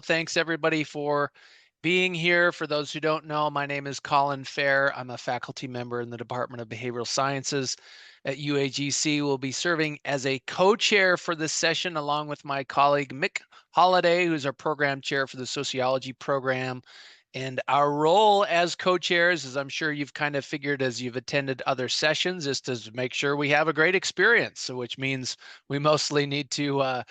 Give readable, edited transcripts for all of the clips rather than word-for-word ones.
Thanks everybody for being here. For those who don't know, my name is Colin Fair. I'm a faculty member in the Department of Behavioral Sciences at UAGC. We'll be serving as a co-chair for this session along with my colleague Mick Holliday, who's our program chair for the sociology program. And our role as co-chairs, as I'm sure you've kind of figured as you've attended other sessions, is to make sure we have a great experience. So which means we mostly need to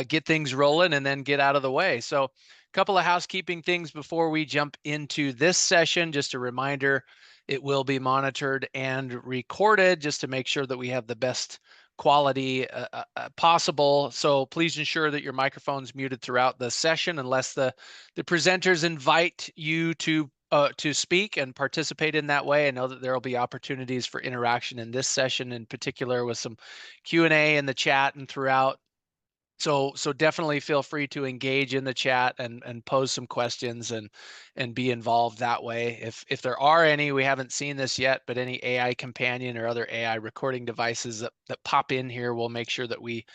get things rolling and then get out of the way. So a couple of housekeeping things before we jump into this session. Just a reminder, it will be monitored and recorded just to make sure that we have the best quality possible. So please ensure that your microphone's muted throughout the session unless the presenters invite you to speak and participate in that way. I know that there will be opportunities for interaction in this session in particular with some Q&A in the chat and throughout. So definitely feel free to engage in the chat and pose some questions and be involved that way. If there are any, we haven't seen this yet, but any AI companion or other AI recording devices that pop in here, we'll make sure that we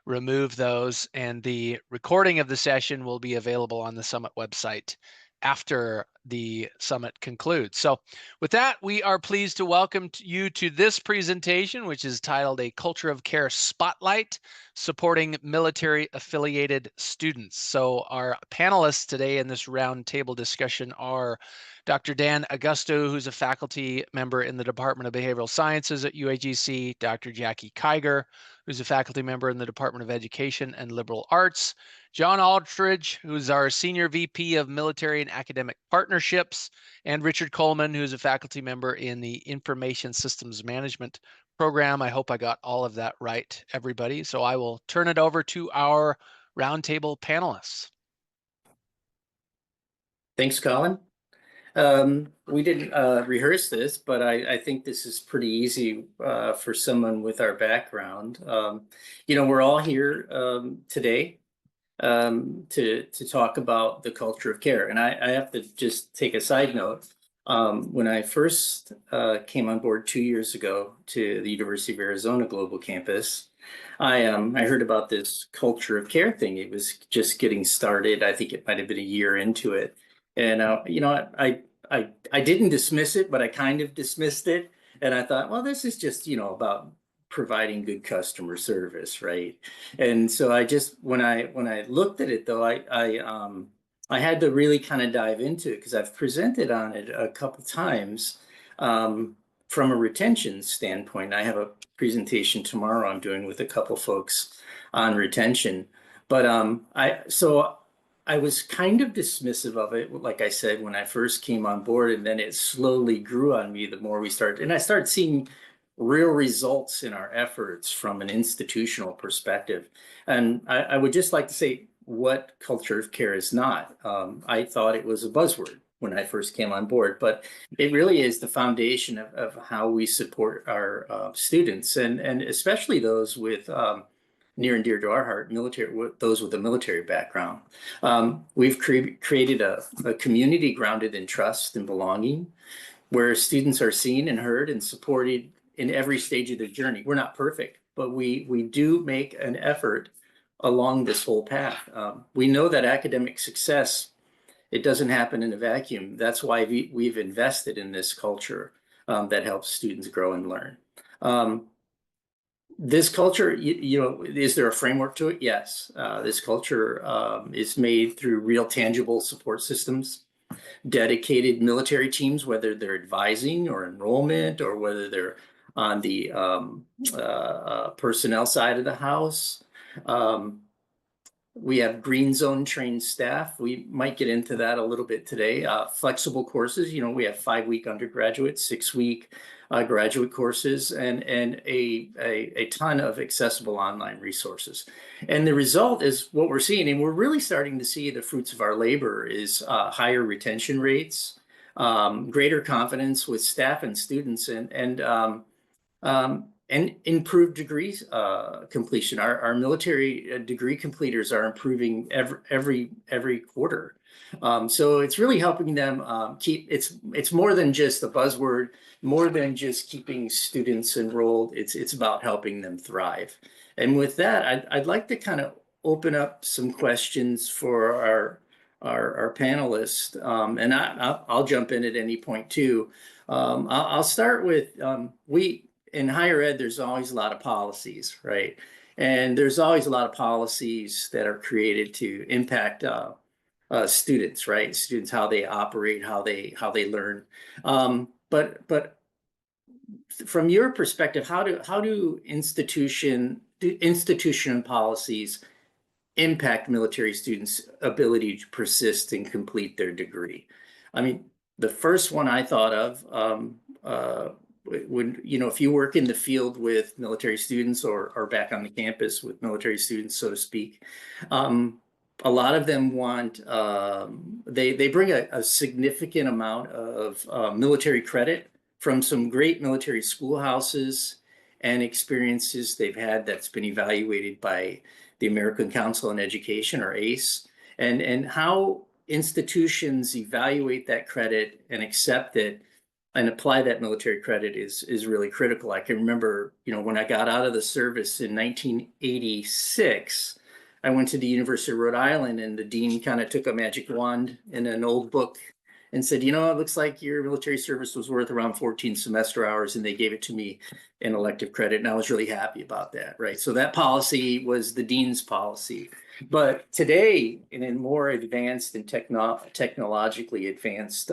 remove those, and the recording of the session will be available on the Summit website after the Summit concludes. So with that, we are pleased to welcome you to this presentation, which is titled A Culture of Care Spotlight, Supporting Military Affiliated Students. So our panelists today in this roundtable discussion are Dr. Dan Augusto, who's a faculty member in the Department of Behavioral Sciences at UAGC, Dr. Jackie Kyger, who's a faculty member in the Department of Education and Liberal Arts, John Aldrich, who's our Senior VP of Military and Academic Partnerships, and Richard Coleman, who's a faculty member in the Information Systems Management program. I hope I got all of that right, everybody. So I will turn it over to our roundtable panelists. Thanks, Colin. We didn't rehearse this, but I think this is pretty easy for someone with our background. We're all here today to talk about the culture of care. And I have to just take a side note. When I first came on board 2 years ago to the University of Arizona Global Campus, I heard about this culture of care thing. It was just getting started. I think it might have been a year into it. And, I didn't dismiss it, but I kind of dismissed it. And I thought, well, this is just, about providing good customer service, right? And so I just, when I looked at it, though, I had to really kind of dive into it because I've presented on it a couple times from a retention standpoint. I have a presentation tomorrow I'm doing with a couple folks on retention. But I was kind of dismissive of it, like I said, when I first came on board, and then it slowly grew on me the more we started. And I started seeing real results in our efforts from an institutional perspective. And I would just like to say what culture of care is not. I thought it was a buzzword when I first came on board, but it really is the foundation of how we support our students, and especially those with near and dear to our heart, those with a military background. We've created a community grounded in trust and belonging, where students are seen and heard and supported in every stage of their journey. We're not perfect, but we do make an effort along this whole path. We know that academic success, it doesn't happen in a vacuum. That's why we've invested in this culture that helps students grow and learn. This culture, is there a framework to it? Yes. This culture is made through real tangible support systems, dedicated military teams, whether they're advising or enrollment, or whether they're on the personnel side of the house. We have green zone trained staff. We might get into that a little bit today. Flexible courses, we have 5-week undergraduate, 6-week graduate courses, and a ton of accessible online resources. And the result is what we're seeing, and we're really starting to see the fruits of our labor, is higher retention rates, greater confidence with staff and students, and improved degrees completion. Our military degree completers are improving every quarter. So it's really helping them keep. It's more than just a buzzword, more than just keeping students enrolled. It's about helping them thrive. And with that, I'd like to kind of open up some questions for our panelists, and I'll jump in at any point too. I'll start with we in higher ed. There's always a lot of policies, right? And there's always a lot of policies that are created to impact students, right? Students, how they operate, how they learn. But from your perspective, how do institution policies impact military students' ability to persist and complete their degree? I mean, the first one I thought of, when, if you work in the field with military students or back on the campus with military students, so to speak, a lot of them want, they bring a significant amount of military credit from some great military schoolhouses and experiences they've had that's been evaluated by the American Council on Education, or ACE, and how institutions evaluate that credit and accept it and apply that military credit is really critical. I can remember, when I got out of the service in 1986, I went to the University of Rhode Island, and the dean kind of took a magic wand in an old book and said, it looks like your military service was worth around 14 semester hours, and they gave it to me in elective credit. And I was really happy about that, right? So that policy was the dean's policy. But today, in a more advanced and technologically advanced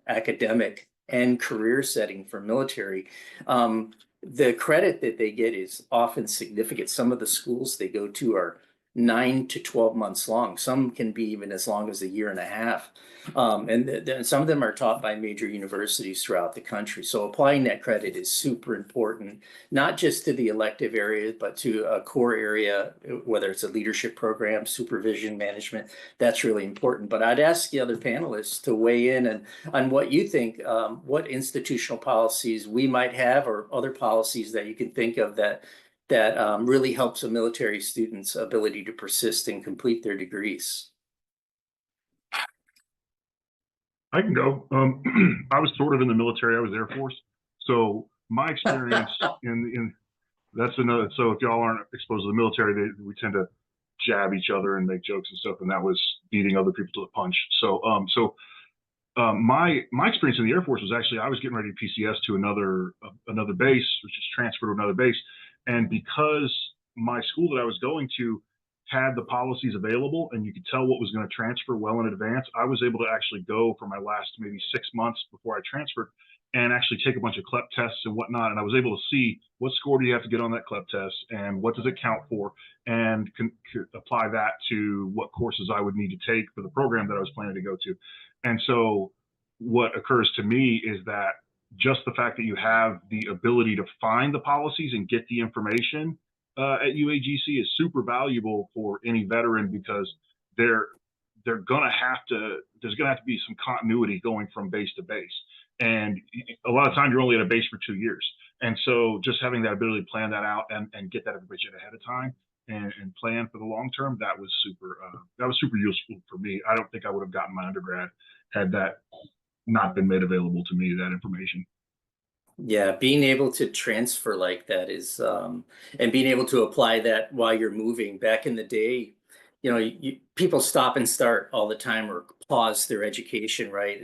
academic and career setting for military, the credit that they get is often significant. Some of the schools they go to are 9 to 12 months long. Some can be even as long as a year and a half. And some of them are taught by major universities throughout the country. So applying that credit is super important, not just to the elective area, but to a core area, whether it's a leadership program, supervision, management. That's really important. But I'd ask the other panelists to weigh in on what you think, what institutional policies we might have, or other policies that you can think of that really helps a military student's ability to persist and complete their degrees. I can go. I was sort of in the military. I was Air Force. So my experience in that's another. So if y'all aren't exposed to the military, we tend to jab each other and make jokes and stuff. And that was beating other people to the punch. So my experience in the Air Force was actually, I was getting ready to PCS to another base, which is transfer to another base. And because my school that I was going to had the policies available and you could tell what was going to transfer well in advance, I was able to actually go for my last maybe 6 months before I transferred and actually take a bunch of CLEP tests and whatnot. And I was able to see what score do you have to get on that CLEP test and what does it count for, and apply that to what courses I would need to take for the program that I was planning to go to. And so what occurs to me is that just the fact that you have the ability to find the policies and get the information at UAGC is super valuable for any veteran, because there's gonna have to be some continuity going from base to base. And a lot of times you're only at a base for 2 years. And so just having that ability to plan that out and get that information ahead of time and plan for the long term, that was super useful for me. I don't think I would have gotten my undergrad had that not been made available to me, that information. Yeah, being able to transfer like that is, and being able to apply that while you're moving. Back in the day, people stop and start all the time, or pause their education, right?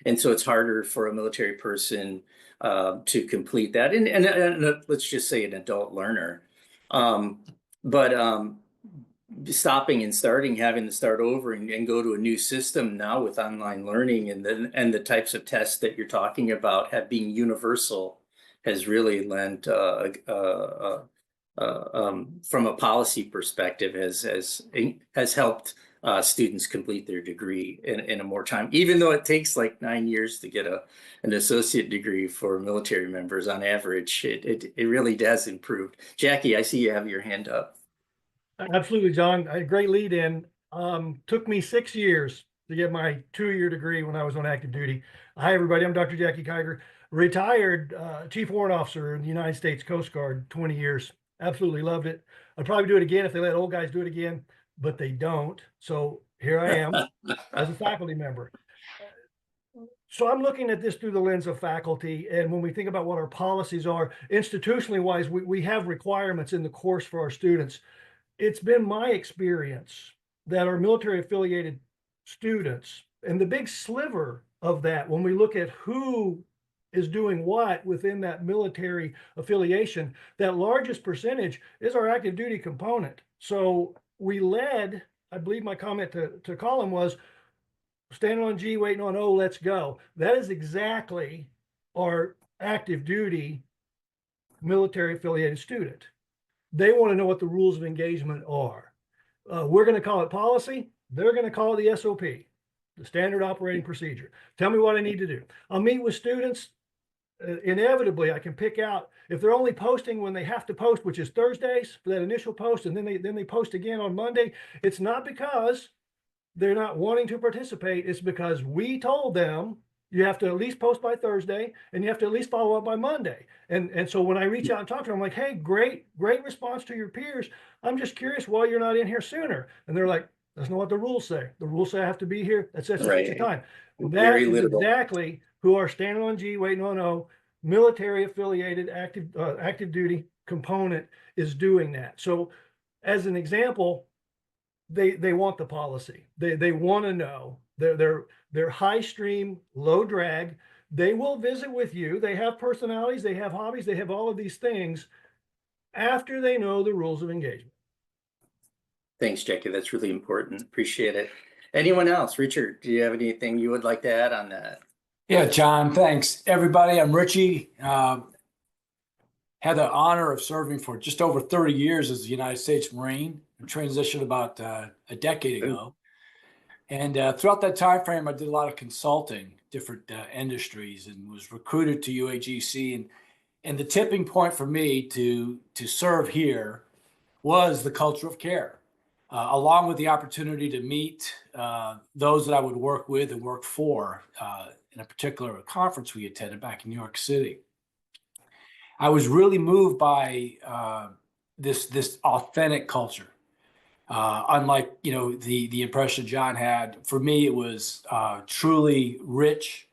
And so it's harder for a military person to complete that. And let's just say an adult learner. But stopping and starting, having to start over and go to a new system now with online learning, and the types of tests that you're talking about being universal has really lent from a policy perspective has helped students complete their degree in a more time, even though it takes like 9 years to get an associate degree for military members on average. It really does improve. Jackie, I see you have your hand up. Absolutely, John. A great lead in. Took me 6 years to get my 2-year degree when I was on active duty. Hi, everybody. I'm Dr. Jackie Kyger, retired Chief Warrant Officer in the United States Coast Guard, 20 years. Absolutely loved it. I'd probably do it again if they let old guys do it again, but they don't. So here I am as a faculty member. So I'm looking at this through the lens of faculty. And when we think about what our policies are, institutionally wise, we have requirements in the course for our students. It's been my experience that our military affiliated students. And the big sliver of that, when we look at who is doing what within that military affiliation, that largest percentage is our active duty component. So we led, I believe my comment to Colin was, standing on G, waiting on O, let's go. That is exactly our active duty military affiliated student. They want to know what the rules of engagement are. We're going to call it policy. They're going to call it the SOP, the standard operating procedure. Tell me what I need to do. I'll meet with students. Inevitably, I can pick out if they're only posting when they have to post, which is Thursdays for that initial post, and then they post again on Monday. It's not because they're not wanting to participate. It's because we told them you have to at least post by Thursday and you have to at least follow up by Monday. And so when I reach out and talk to them, I'm like, hey, great response to your peers. I'm just curious why you're not in here sooner. And they're like, that's not what the rules say. The rules say I have to be here at such a time. That is exactly who are standing on G, waiting on O, military affiliated active duty component is doing that. So as an example, they want the policy. They want to know. They're high stream, low drag. They will visit with you. They have personalities, they have hobbies, they have all of these things after they know the rules of engagement. Thanks, Jackie. That's really important. Appreciate it. Anyone else? Richard, do you have anything you would like to add on that? Yeah, John, thanks. Everybody, I'm Richie. Had the honor of serving for just over 30 years as a United States Marine. I transitioned about a decade ago. And throughout that time frame, I did a lot of consulting, different industries, and was recruited to UAGC. And the tipping point for me to serve here was the culture of care, along with the opportunity to meet those that I would work with and work for in a particular conference we attended back in New York City. I was really moved by this authentic culture. Unlike, the impression John had, for me, it was truly rich.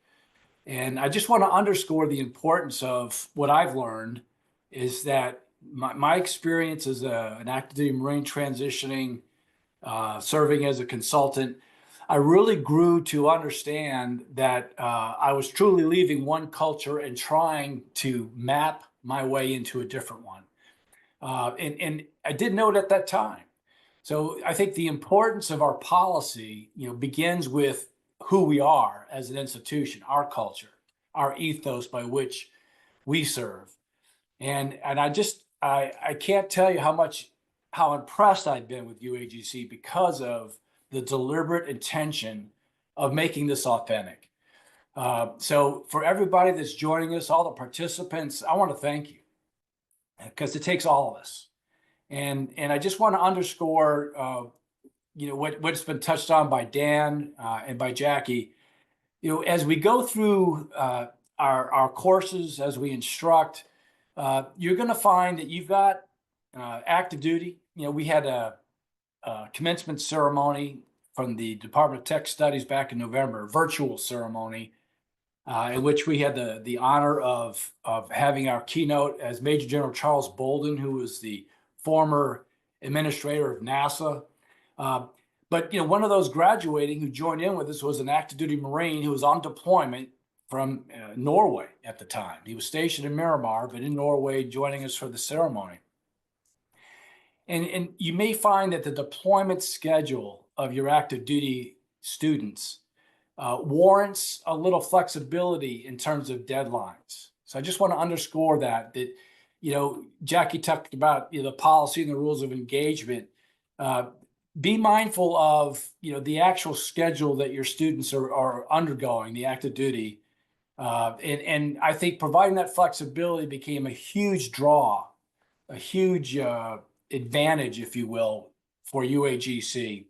And I just want to underscore the importance of what I've learned is that my experience as an active duty Marine transitioning, serving as a consultant, I really grew to understand that I was truly leaving one culture and trying to map my way into a different one. And I did know it at that time. So I think the importance of our policy, begins with who we are as an institution, our culture, our ethos by which we serve. And I can't tell you how impressed I've been with UAGC because of the deliberate intention of making this authentic. So for everybody that's joining us, all the participants, I want to thank you because it takes all of us. And I just want to underscore, what's been touched on by Dan and by Jackie. As we go through our courses, as we instruct, you're going to find that you've got active duty. We had a commencement ceremony from the Department of Tech Studies back in November, a virtual ceremony, in which we had the honor of having our keynote as Major General Charles Bolden, who was the former administrator of NASA. But one of those graduating who joined in with us was an active duty Marine who was on deployment from Norway at the time. He was stationed in Miramar, but in Norway, joining us for the ceremony. And you may find that the deployment schedule of your active duty students warrants a little flexibility in terms of deadlines. So I just want to underscore that Jackie talked about the policy and the rules of engagement. Be mindful of the actual schedule that your students are undergoing, the active duty, and I think providing that flexibility became a huge draw, a huge advantage, if you will, for UAGC.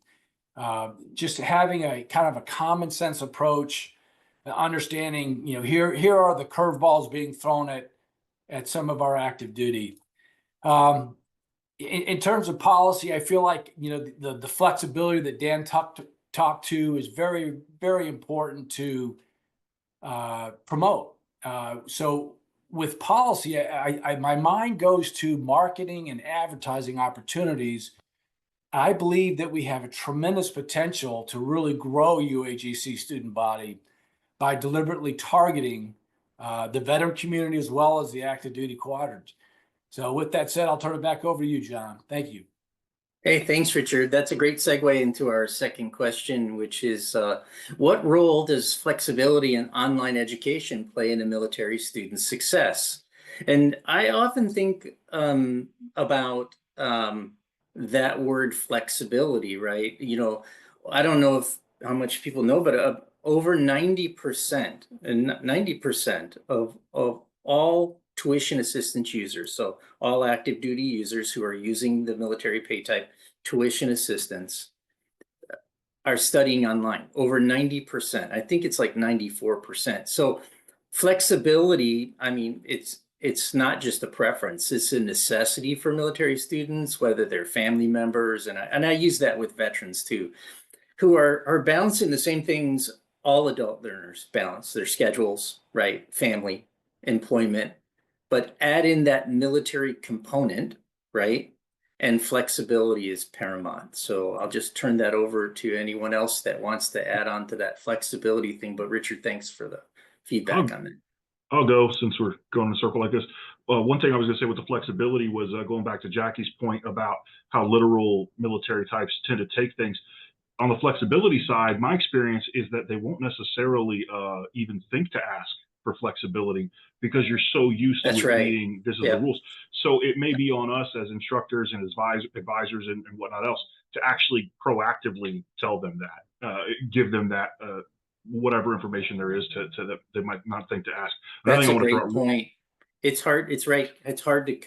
Just having a kind of a common sense approach, understanding here are the curveballs being thrown at some of our active duty. In terms of policy, I feel like the flexibility that Dan talked to is very, very important to promote. So with policy, my mind goes to marketing and advertising opportunities I believe that we have a tremendous potential to really grow UAGC student body by deliberately targeting the veteran community as well as the active duty quadrant. So with that said, I'll turn it back over to you, John. Thank you. Hey, thanks, Richard. That's a great segue into our second question, which is what role does flexibility in online education play in a military student's success? And I often think about that word flexibility, right? You know, I don't know how much people know, but over 90% of all tuition assistance users, so all active duty users who are using the military pay type tuition assistance, are studying online. Over 90%. I think it's like 94%. So flexibility, I mean, it's not just a preference, it's a necessity for military students, whether they're family members, and I use that with veterans too, who are balancing the same things all adult learners balance: their schedules, right? Family, employment, but add in that military component, right? And flexibility is paramount. So I'll just turn that over to anyone else that wants to add on to that flexibility thing. But Richard, thanks for the feedback on it. I'll go since we're going in a circle like this. One thing I was going to say with the flexibility was going back to Jackie's point about how literal military types tend to take things. On the flexibility side, my experience is that they won't necessarily even think to ask for flexibility because you're so used to it being this is the rules. So it may be on us as instructors and advisors and whatnot else to actually proactively tell them that, give them that whatever information there is to that they might not think to ask. That's a great point. It's hard. It's right. It's hard to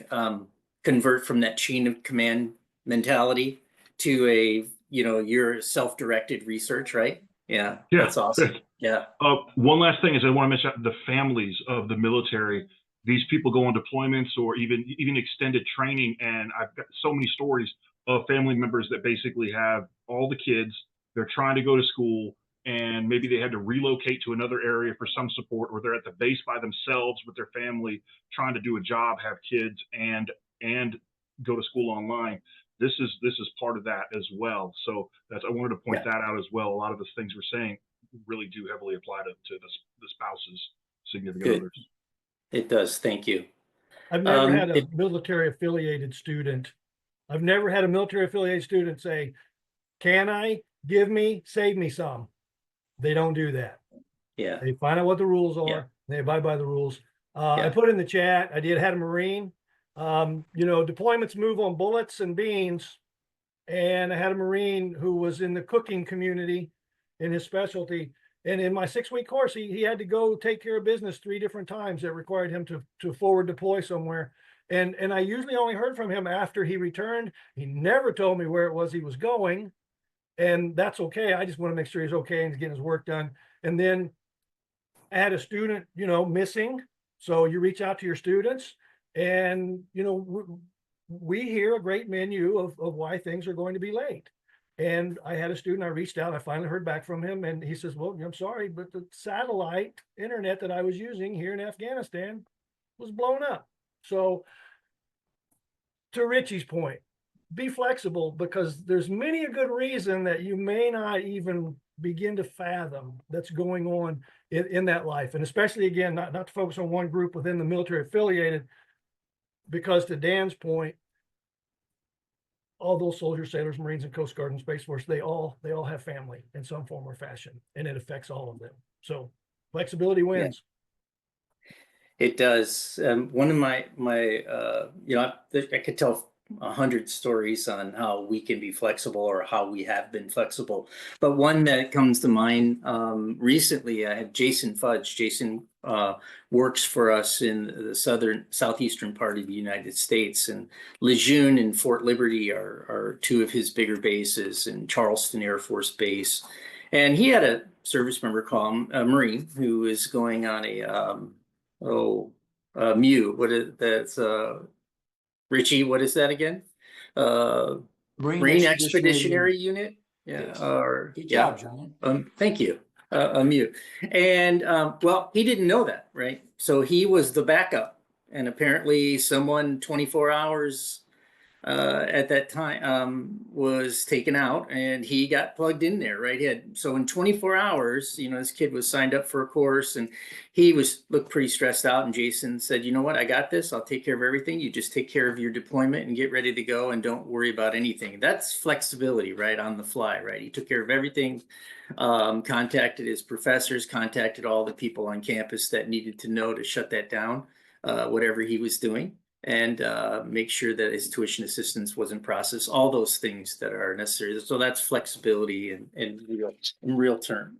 convert from that chain of command mentality to a, you know, your self-directed research, right? Yeah. That's awesome. Yeah. One last thing is I want to mention the families of the military. These people go on deployments or even extended training, and I've got so many stories of family members that basically have all the kids. They're trying to go to school, and maybe they had to relocate to another area for some support, or they're at the base by themselves with their family trying to do a job, have kids, and go to school online. This is part of that as well. So I wanted to point that out as well. A lot of the things we're saying really do heavily apply to the spouse's significant others. It does. Thank you. I've never had a military affiliated student. I've never had a military affiliated student say, "Can I give me, save me some?" They don't do that. Yeah. They find out what the rules are. Yeah. They abide by the rules. I put in the chat, I had a Marine. You know, deployments move on bullets and beans. And I had a Marine who was in the cooking community in his specialty. And in my 6-week course, he had to go take care of business 3 different times that required him to forward deploy somewhere. And I usually only heard from him after he returned. He never told me where it was he was going. And that's okay. I just want to make sure he's okay and he's getting his work done. And then I had a student, you know, missing. So you reach out to your students and, you know, we hear a great menu of why things are going to be late. And I had a student, I reached out, I finally heard back from him, and he says, "Well, I'm sorry, but the satellite internet that I was using here in Afghanistan was blown up." So to Richie's point, be flexible, because there's many a good reason that you may not even begin to fathom that's going on in that life. And especially, again, not to focus on one group within the military affiliated, because to Dan's point, all those soldiers, sailors, Marines, and Coast Guard and Space Force, they all have family in some form or fashion, and it affects all of them. So flexibility wins. Yeah. It does. One of my you know, I could tell 100 stories on how we can be flexible or how we have been flexible. But one that comes to mind recently, I had Jason Fudge. Jason works for us in the southeastern part of the United States, and Lejeune and Fort Liberty are 2 of his bigger bases, and Charleston Air Force Base. And he had a service member call him, a Marine, who is going on a MEU. What is that's Richie, what is that again? Marine Expeditionary Unit. Yeah. Yes. Good job, John. Thank you. MEU. And well, he didn't know that, right? So he was the backup, and apparently someone 24 hours at that time was taken out, and he got plugged in there, right? So in 24 hours, this kid was signed up for a course, and he looked pretty stressed out. And Jason said, "You know what? I got this. I'll take care of everything. You just take care of your deployment and get ready to go, and don't worry about anything." That's flexibility, right? On the fly, right? He took care of everything. Contacted his professors, contacted all the people on campus that needed to know to shut that down, whatever he was doing, and make sure that his tuition assistance wasn't processed, all those things that are necessary. So that's flexibility in real time.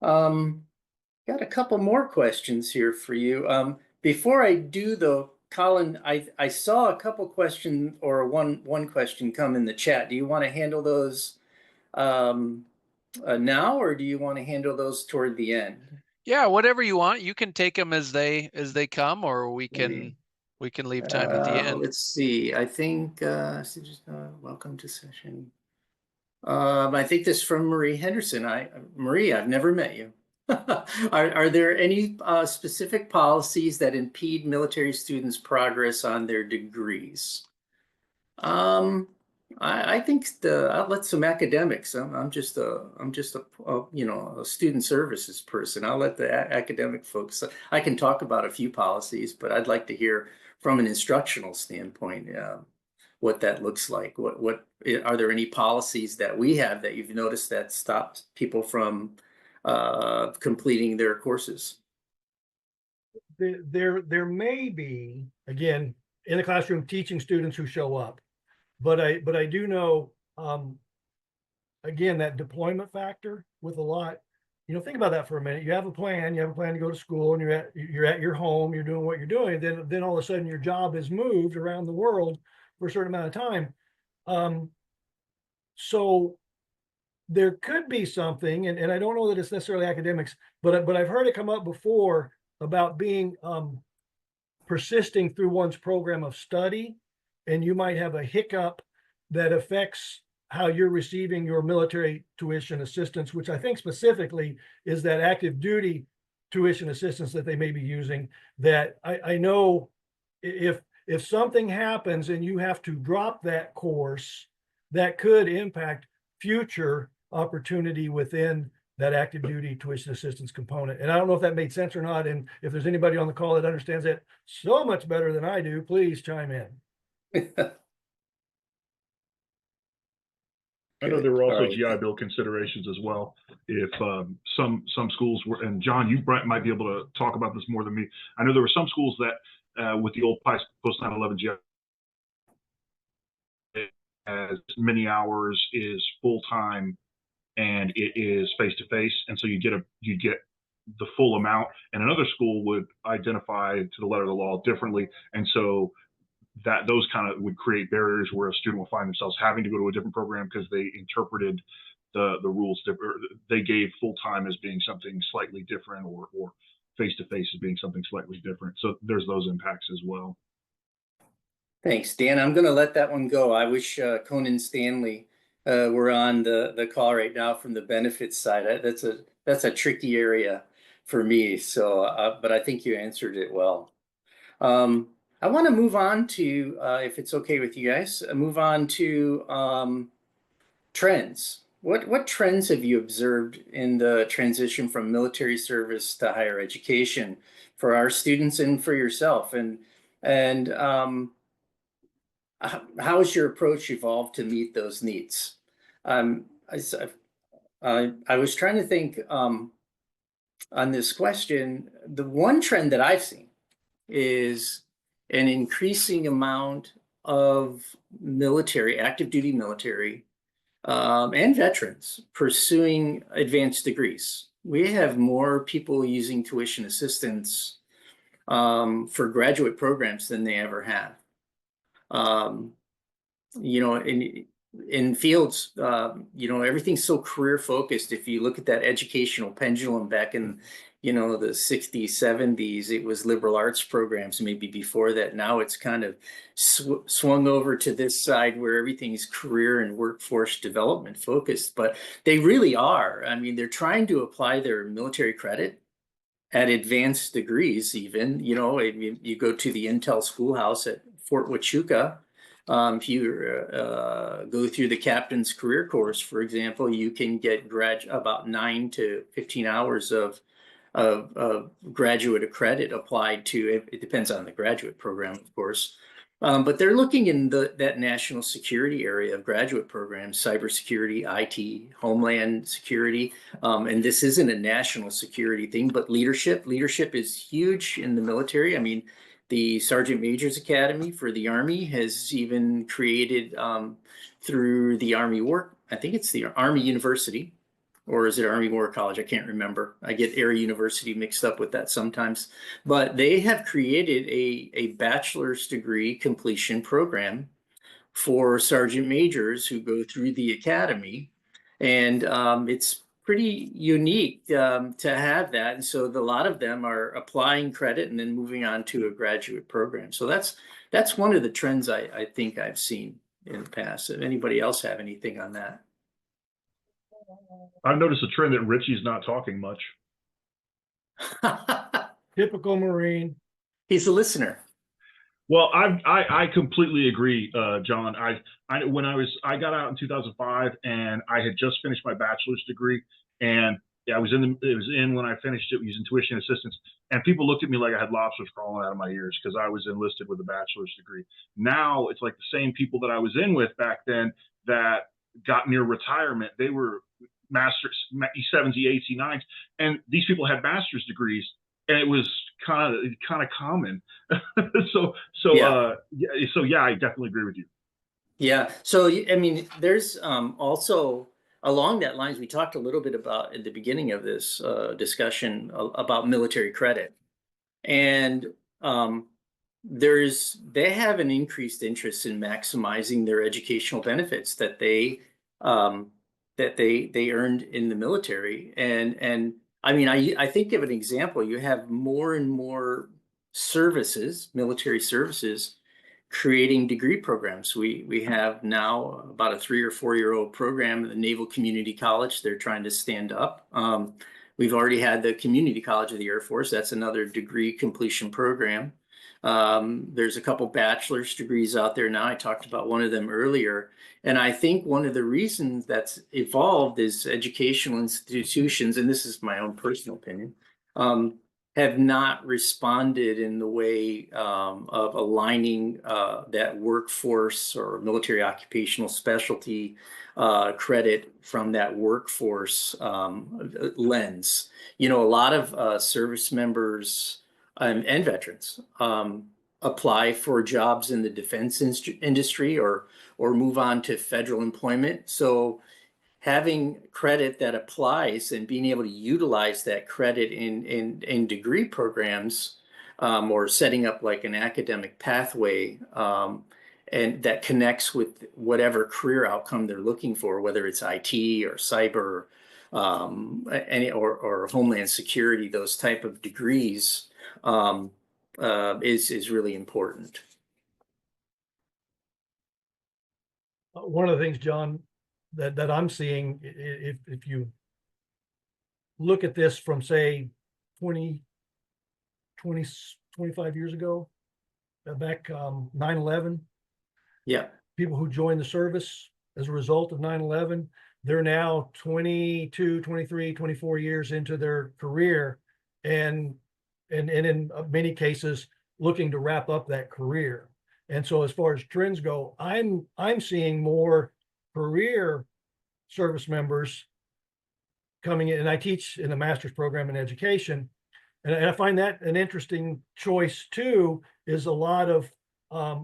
Got a couple more questions here for you. Before I do though, Colin, I saw a couple questions, or one question come in the chat. Do you want to handle those now, or do you want to handle those toward the end? Yeah, whatever you want. You can take them as they come, or we can leave time at the end. Let's see. I think welcome to session. I think this is from Marie Henderson. Marie, I've never met you. Are there any specific policies that impede military students' progress on their degrees? I think I'll let some academics. I'm just a student services person. I'll let the academic folks. I can talk about a few policies, but I'd like to hear from an instructional standpoint what that looks like. What are there any policies that we have that you've noticed that stopped people from completing their courses? There may be, again, in the classroom teaching students who show up, but I do know, again, that deployment factor with a lot. Think about that for a minute. You have a plan to go to school, and you're at your home, you're doing what you're doing. Then all of a sudden your job is moved around the world for a certain amount of time. So there could be something, and I don't know that it's necessarily academics, but I've heard it come up before about being persisting through one's program of study, and you might have a hiccup that affects how you're receiving your military tuition assistance, which I think specifically is that active duty tuition assistance that they may be using. That I know if something happens and you have to drop that course, that could impact future opportunity within that active duty tuition assistance component. And I don't know if that made sense or not. And if there's anybody on the call that understands it so much better than I do, please chime in. I know there were also GI Bill considerations as well. If some schools were, and John, you might be able to talk about this more than me. I know there were some schools that with the old post 9/11 GI, as many hours is full time, and it is face to face, and so you get the full amount. And another school would identify to the letter of the law differently, and so that those kind of would create barriers where a student will find themselves having to go to a different program because they interpreted the rules different. They gave full time as being something slightly different, or face to face as being something slightly different. So there's those impacts as well. Thanks, Dan. I'm going to let that one go. I wish Conan Stanley were on the call right now from the benefits side. That's a tricky area for me. So, but I think you answered it well. I want to move on to, if it's okay with you guys, move on to trends. What trends have you observed in the transition from military service to higher education for our students and for yourself? And how has your approach evolved to meet those needs? I was trying to think on this question. The one trend that I've seen is an increasing amount of military, active duty military, and veterans pursuing advanced degrees. We have more people using tuition assistance for graduate programs than they ever have. In fields, everything's so career focused. If you look at that educational pendulum back in, the 60s, 70s, it was liberal arts programs, maybe before that. Now it's kind of swung over to this side where everything's career and workforce development focused, but they really are. I mean, they're trying to apply their military credit at advanced degrees even. You go to the Intel Schoolhouse Fort Huachuca. If you go through the captain's career course, for example, you can get about 9 to 15 hours of graduate credit applied to. It depends on the graduate program, of course. But they're looking in that national security area of graduate programs, cybersecurity, IT, homeland security. And this isn't a national security thing, but leadership is huge in the military. I mean, the Sergeant Major's Academy for the Army has even created through the Army I think it's the Army University, or is it Army War College? I can't remember. I get Air University mixed up with that sometimes. But they have created a bachelor's degree completion program for sergeant majors who go through the academy. And it's pretty unique to have that. And so a lot of them are applying credit and then moving on to a graduate program. So that's one of the trends I think I've seen in the past. If anybody else have anything on that? I've noticed a trend that Richie's not talking much. Typical Marine. He's a listener. Well, I completely agree, John. I got out in 2005, and I had just finished my bachelor's degree, and it was in when I finished it using tuition assistance, and people looked at me like I had lobsters crawling out of my ears because I was enlisted with a bachelor's degree. Now it's like the same people that I was in with back then that got near retirement. They were masters, E7s, E8s, E9s, and these people had master's degrees, and it was kind of common. so yeah, I definitely agree with you. Yeah. So I mean, there's also along that lines, we talked a little bit about at the beginning of this discussion about military credit, and they have an increased interest in maximizing their educational benefits that they earned in the military. And I mean, I think of an example. You have more and more services, military services, creating degree programs. We have now about a 3 or 4 year old program at the Naval Community College. They're trying to stand up. We've already had the Community College of the Air Force. That's another degree completion program. There's a couple bachelor's degrees out there now. I talked about one of them earlier. And I think one of the reasons that's evolved is educational institutions, and this is my own personal opinion, have not responded in the way of aligning that workforce or military occupational specialty credit from that workforce lens. You know, a lot of service members and veterans apply for jobs in the defense industry or move on to federal employment. So having credit that applies and being able to utilize that credit in degree programs or setting up like an academic pathway and that connects with whatever career outcome they're looking for, whether it's IT or cyber or homeland security, those type of degrees is really important. One of the things, John, that I'm seeing, if you look at this from say 20, 25 years ago, back 9/11, yeah, people who joined the service as a result of 9/11, they're now 22, 23, 24 years into their career, and in many cases looking to wrap up that career. And so as far as trends go, I'm seeing more career service members coming in, and I teach in a master's program in education. And I find that an interesting choice too, is a lot of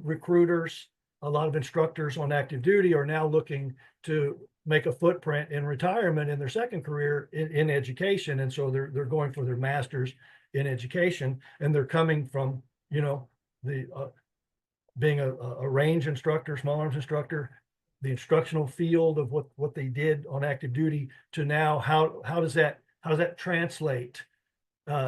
recruiters, a lot of instructors on active duty are now looking to make a footprint in retirement in their second career in education. And so they're going for their master's in education, and they're coming from, you know, the being a range instructor, small arms instructor, the instructional field of what they did on active duty to now how does that translate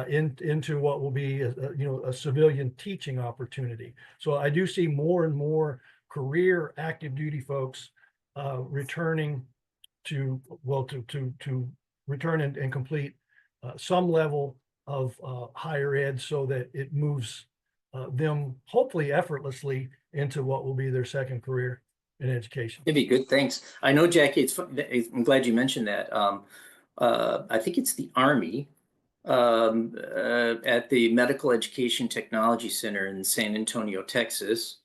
into what will be a civilian teaching opportunity. So I do see more and more career active duty folks returning to return and complete some level of higher ed, so that it moves them hopefully effortlessly into what will be their second career in education. It'd be good. Thanks. I know, Jackie, I'm glad you mentioned that. I think it's the Army at the Medical Education Technology Center in San Antonio, Texas.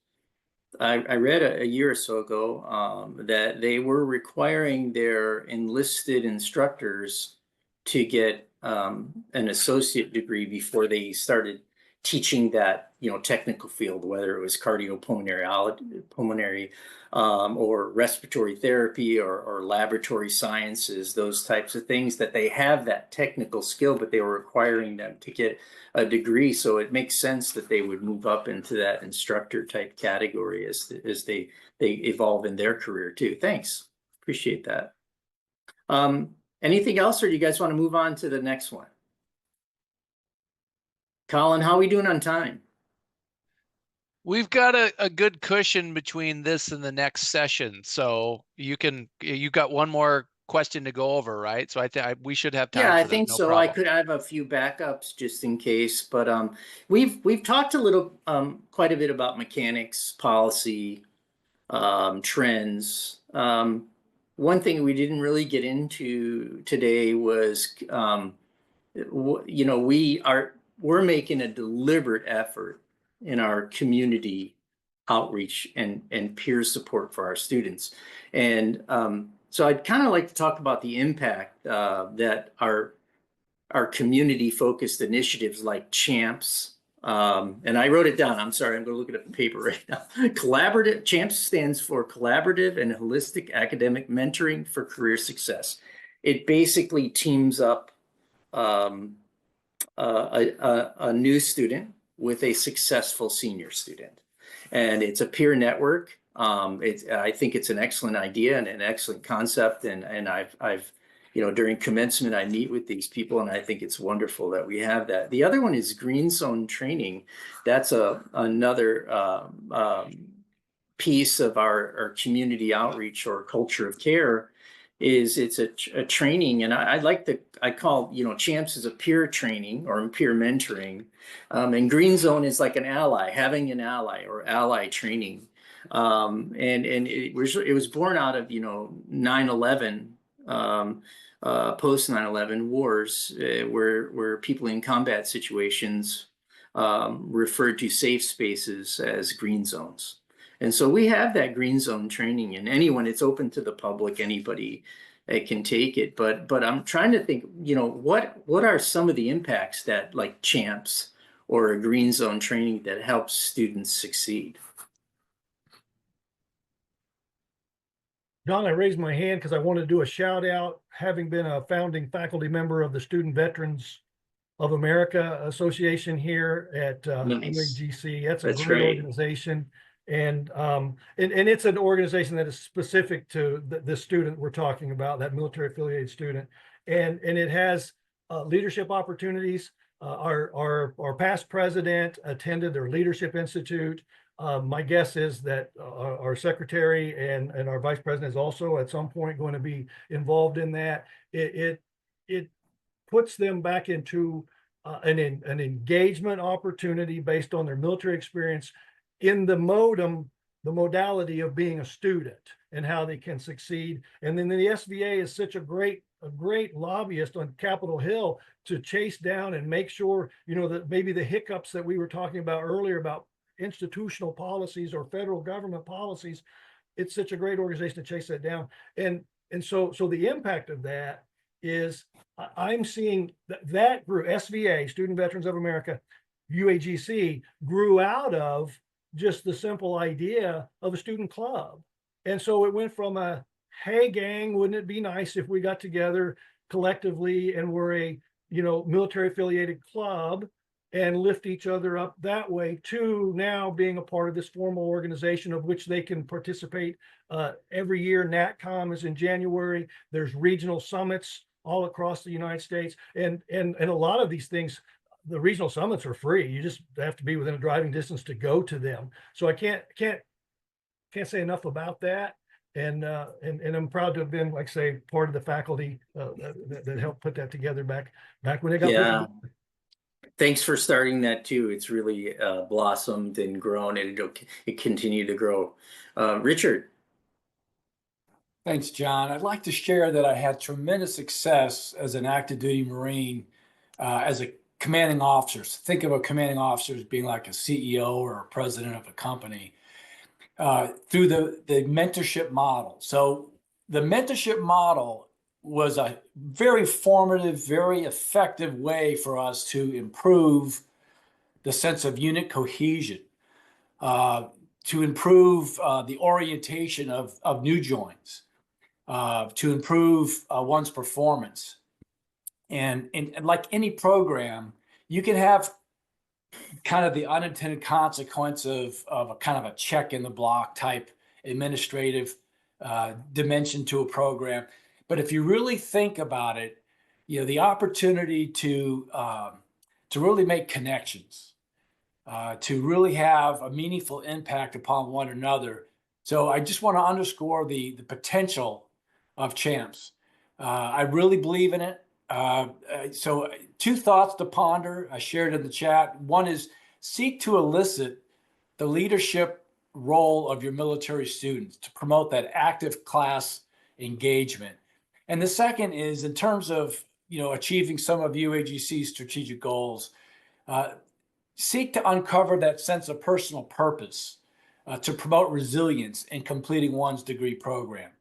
I read a year or so ago that they were requiring their enlisted instructors to get an associate degree before they started teaching that, you know, technical field, whether it was cardiopulmonary or respiratory therapy or laboratory sciences, those types of things, that they have that technical skill, but they were requiring them to get a degree. So it makes sense that they would move up into that instructor type category as they evolve in their career too. Thanks. Appreciate that. Anything else, or do you guys want to move on to the next one? Colin, how are we doing on time? We've got a good cushion between this and the next session. So you got one more question to go over, right? So I think we should have time. Yeah, for I that. think No so. problem. I have a few backups just in case, but we've talked a little, quite a bit about mechanics, policy, trends. One thing we didn't really get into today was, you know, we're making a deliberate effort in our community outreach and peer support for our students. And so I'd kind of like to talk about the impact that our community focused initiatives like CHAMPS, and I wrote it down. I'm sorry, I'm going to look at the paper right now. Collaborative, CHAMPS stands for Collaborative and Holistic Academic Mentoring for Career Success. It basically teams up a new student with a successful senior student, and it's a peer network. I think it's an excellent idea and an excellent concept, and I've you know, during commencement, I meet with these people, and I think it's wonderful that we have that. The other one is Green Zone training. That's another piece of our community outreach or culture of care. It's a training, and I call, you know, CHAMPS is a peer training or peer mentoring, and Green Zone is like an ally, having an ally or ally training, and it was born out of, you know, 9/11. Post 9/11 wars, where people in combat situations referred to safe spaces as green zones. And so we have that green zone training, and anyone, it's open to the public, anybody can take it. But I'm trying to think, you know, what are some of the impacts that, like CHAMPS or a green zone training, that helps students succeed? Don, I raised my hand because I want to do a shout out, having been a founding faculty member of the Student Veterans of America Association here at UAGC. That's a great organization. And it's an organization that is specific to the student we're talking about, that military affiliated student. And it has leadership opportunities. Our past president attended their Leadership Institute. My guess is that our secretary and our vice president is also at some point going to be involved in that. It puts them back into an engagement opportunity based on their military experience in the modality of being a student and how they can succeed. And then the SVA is such a great lobbyist on Capitol Hill to chase down and make sure, you know, that maybe the hiccups that we were talking about earlier about institutional policies or federal government policies, it's such a great organization to chase that down. And so the impact of that is I'm seeing that grew, SVA, Student Veterans of America, UAGC, grew out of just the simple idea of a student club. And so it went from a, hey gang, wouldn't it be nice if we got together collectively and we're a, you know, military affiliated club and lift each other up that way, to now being a part of this formal organization of which they can participate every year. NatCom is in January. There's regional summits all across the United States. And a lot of these things, the regional summits are free. You just have to be within a driving distance to go to them. So I can't say enough about that. And I'm proud to have been, like, say, part of the faculty that helped put that together back when it got. Yeah. Thanks for starting that too. It's really blossomed and grown, and it continue to grow. Richard. Thanks, John. I'd like to share that I had tremendous success as an active duty Marine, as a commanding officer. So think of a commanding officer as being like a CEO or a president of a company, through the mentorship model. So the mentorship model was a very formative, very effective way for us to improve the sense of unit cohesion, to improve the orientation of new joins, to improve one's performance. And like any program, you can have kind of the unintended consequence of a kind of a check in the block type administrative dimension to a program. But if you really think about it, you know, the opportunity to really make connections, to really have a meaningful impact upon one another. So I just want to underscore the potential of CHAMPS. I really believe in it. So two thoughts to ponder. I shared in the chat. One is seek to elicit the leadership role of your military students to promote that active class engagement. And the second is in terms of, you know, achieving some of UAGC's strategic goals, seek to uncover that sense of personal purpose, to promote resilience in completing one's degree program.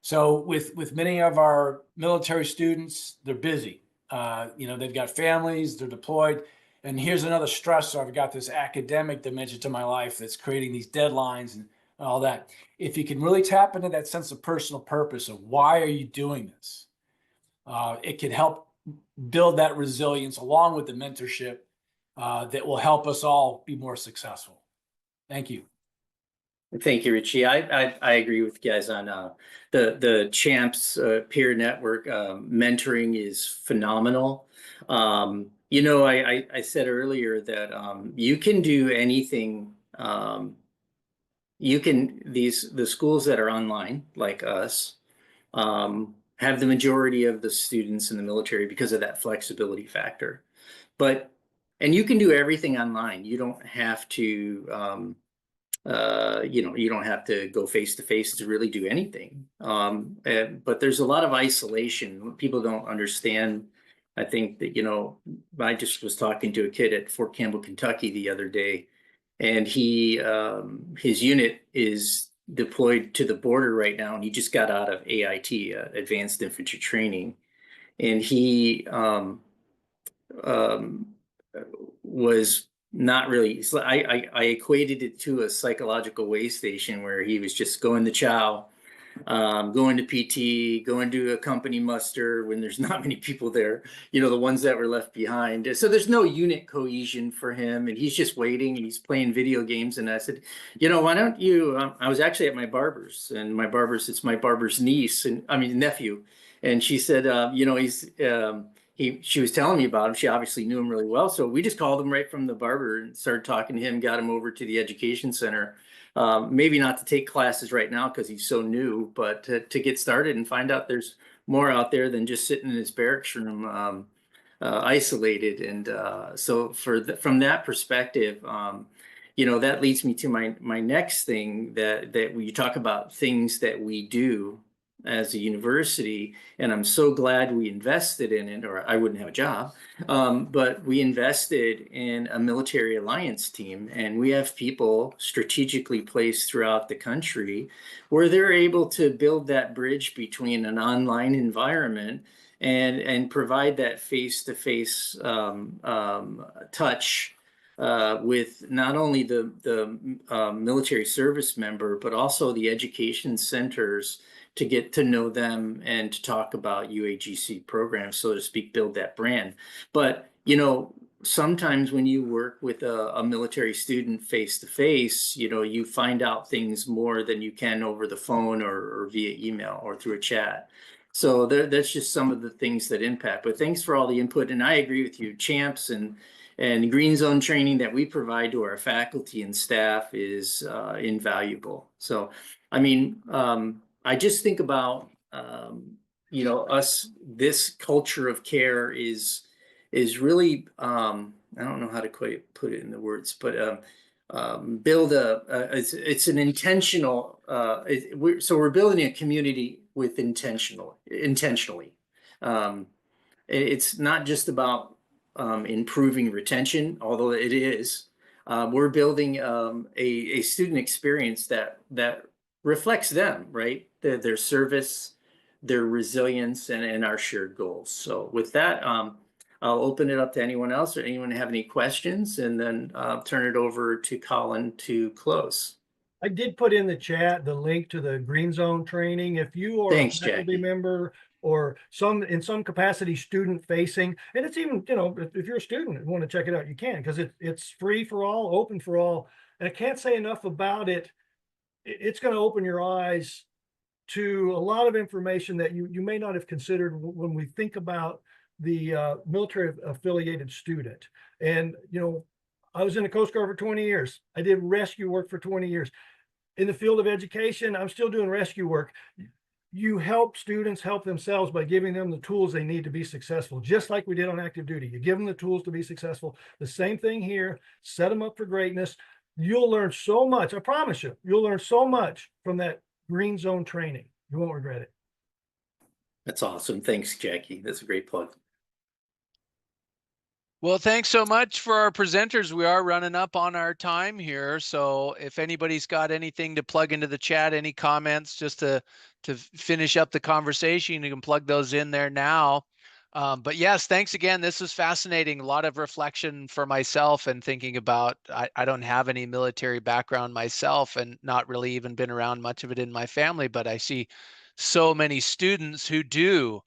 So with many of our military students, they're busy. You know, they've got families, they're deployed. And here's another stressor. I've got this academic dimension to my life that's creating these deadlines and all that. If you can really tap into that sense of personal purpose of why are you doing this, it can help build that resilience along with the mentorship that will help us all be more successful. Thank you. Thank you, Richie. I agree with you guys on the CHAMPS peer network. Mentoring is phenomenal. You know, I said earlier that you can do anything. The schools that are online, like us, have the majority of the students in the military because of that flexibility factor. And you can do everything online. You don't have to, you know, you don't have to go face to face to really do anything. But there's a lot of isolation. People don't understand. I think that, you know, I just was talking to a kid at Fort Campbell, Kentucky the other day, and his unit is deployed to the border right now, and he just got out of AIT, Advanced Infantry Training, and he was not really. I equated it to a psychological way station where he was just going to chow, going to PT, going to a company muster when there's not many people there, you know, the ones that were left behind. So there's no unit cohesion for him, and he's just waiting and he's playing video games. And I said, you know, why don't you, I was actually at my barber's, and it's my barber's niece, and I mean nephew. And she said, you know, she was telling me about him. She obviously knew him really well. So we just called him right from the barber and started talking to him, got him over to the education center. Maybe not to take classes right now because he's so new, but to get started and find out there's more out there than just sitting in his barracks room, isolated. And so from that perspective, you know, that leads me to my next thing, that we talk about things that we do as a university, and I'm so glad we invested in it, or I wouldn't have a job. But we invested in a military alliance team, and we have people strategically placed throughout the country where they're able to build that bridge between an online environment and provide that face-to-face touch with not only the military service member, but also the education centers, to get to know them and to talk about UAGC programs, so to speak, build that brand. But, you know, sometimes when you work with a military student face to face, you know, you find out things more than you can over the phone or via email or through a chat. So that's just some of the things that impact. But thanks for all the input. And I agree with you, CHAMPS and green zone training that we provide to our faculty and staff is invaluable. So, I mean, I just think about, you know, this culture of care is is really, I don't know how to quite put it in the words, but build it's an intentional, so we're building a community with intentionally. It's not just about improving retention, although it is. We're building a student experience that reflects them, right? Their service, their resilience, and our shared goals. So with that, I'll open it up to anyone else, or anyone have any questions, and then turn it over to Colin to close. I did put in the chat the link to the Green Zone training. If you are Thanks, a faculty Jackie. member or in some capacity student facing, and it's even, you know, if you're a student and want to check it out, you can, because it's free for all, open for all. And I can't say enough about it. It's going to open your eyes to a lot of information that you may not have considered when we think about the military affiliated student. And, you know, I was in the Coast Guard for 20 years. I did rescue work for 20 years. In the field of education, I'm still doing rescue work. You help students help themselves by giving them the tools they need to be successful, just like we did on active duty. You give them the tools to be successful. The same thing here, set them up for greatness. You'll learn so much. I promise you, you'll learn so much from that Green Zone training. You won't regret it. That's awesome. Thanks, Jackie. That's a great plug. Well, thanks so much for our presenters. We are running up on our time here. So if anybody's got anything to plug into the chat, any comments just to finish up the conversation, you can plug those in there now. But yes, thanks again. This was fascinating. A lot of reflection for myself and thinking about, I don't have any military background myself and not really even been around much of it in my family, but I see so many students who do.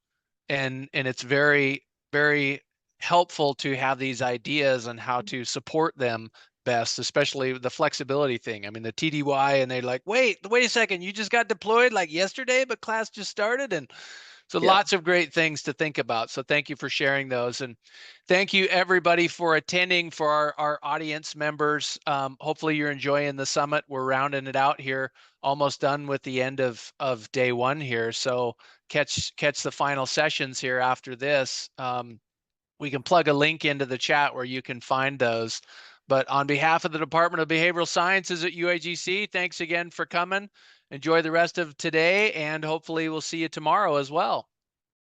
And it's very, very helpful to have these ideas on how to support them best, especially the flexibility thing. I mean, the TDY, and they're like, wait a second, you just got deployed like yesterday, but class just started. And so lots of great things to think about. So thank you for sharing those. And thank you everybody for attending. For our audience members, hopefully you're enjoying the summit. We're rounding it out here, almost done with the end of day one here. So catch the final sessions here after this. We can plug a link into the chat where you can find those. But on behalf of the Department of Behavioral Sciences at UAGC, thanks again for coming. Enjoy the rest of today, and hopefully we'll see you tomorrow as well.